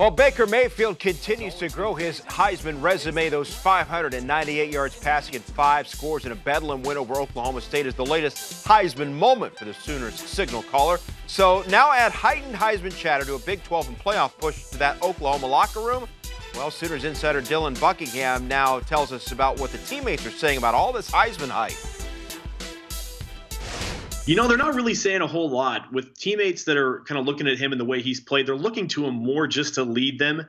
Well, Baker Mayfield continues to grow his Heisman resume. Those 598 yards passing and 5 scores in a Bedlam win over Oklahoma State is the latest Heisman moment for the Sooners signal caller. So now add heightened Heisman chatter to a Big 12 and playoff push to that Oklahoma locker room. Well, Sooners insider Dylan Buckingham now tells us about what the teammates are saying about all this Heisman hype. You know, they're not really saying a whole lot. With teammates that are kind of looking at him and the way he's played, they're looking to him more just to lead them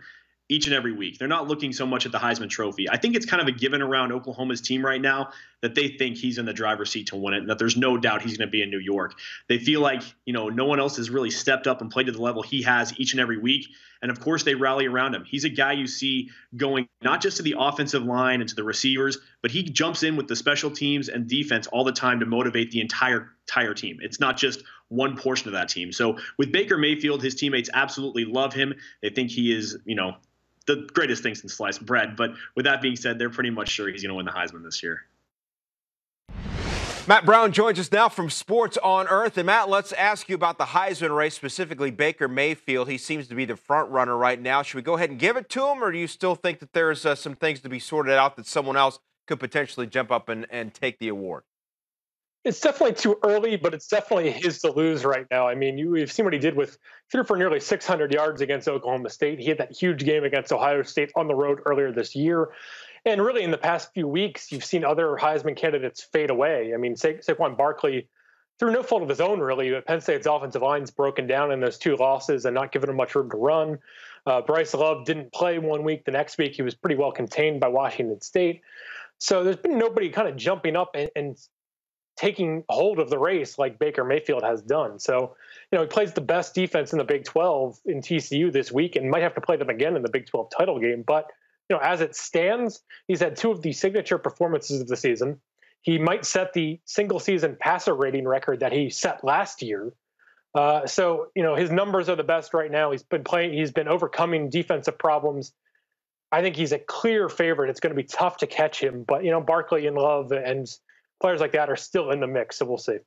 each and every week. They're not looking so much at the Heisman Trophy. I think it's kind of a given around Oklahoma's team right now that they think he's in the driver's seat to win it and that there's no doubt he's going to be in New York. They feel like, no one else has really stepped up and played to the level he has each and every week. And, of course, they rally around him. He's a guy you see going not just to the offensive line and to the receivers, but he jumps in with the special teams and defense all the time to motivate the entire team. It's not just one portion of that team. So with Baker Mayfield, his teammates absolutely love him. They think he is, the greatest thing since sliced bread. But with that being said, they're pretty much sure he's going to win the Heisman this year. Matt Brown joins us now from Sports on Earth. And Matt, let's ask you about the Heisman race, specifically Baker Mayfield. He seems to be the front runner right now. Should we go ahead and give it to him, or do you still think that there's some things to be sorted out that someone else could potentially jump up and take the award? It's definitely too early, but it's definitely his to lose right now. I mean, we've seen what he did threw for nearly 600 yards against Oklahoma State. He had that huge game against Ohio State on the road earlier this year. And really, in the past few weeks, you've seen other Heisman candidates fade away. I mean, Saquon Barkley, through no fault of his own, really, but Penn State's offensive line's broken down in those 2 losses and not giving him much room to run. Bryce Love didn't play one week. The next week, he was pretty well contained by Washington State. So there's been nobody kind of jumping up and taking hold of the race like Baker Mayfield has done. So, he plays the best defense in the Big 12 in TCU this week and might have to play them again in the Big 12 title game. But, as it stands, he's had 2 of the signature performances of the season. He might set the single season passer rating record that he set last year. So, his numbers are the best right now. He's been overcoming defensive problems. I think he's a clear favorite. It's going to be tough to catch him, but, Barkley and Love and players like that are still in the mix, so we'll see.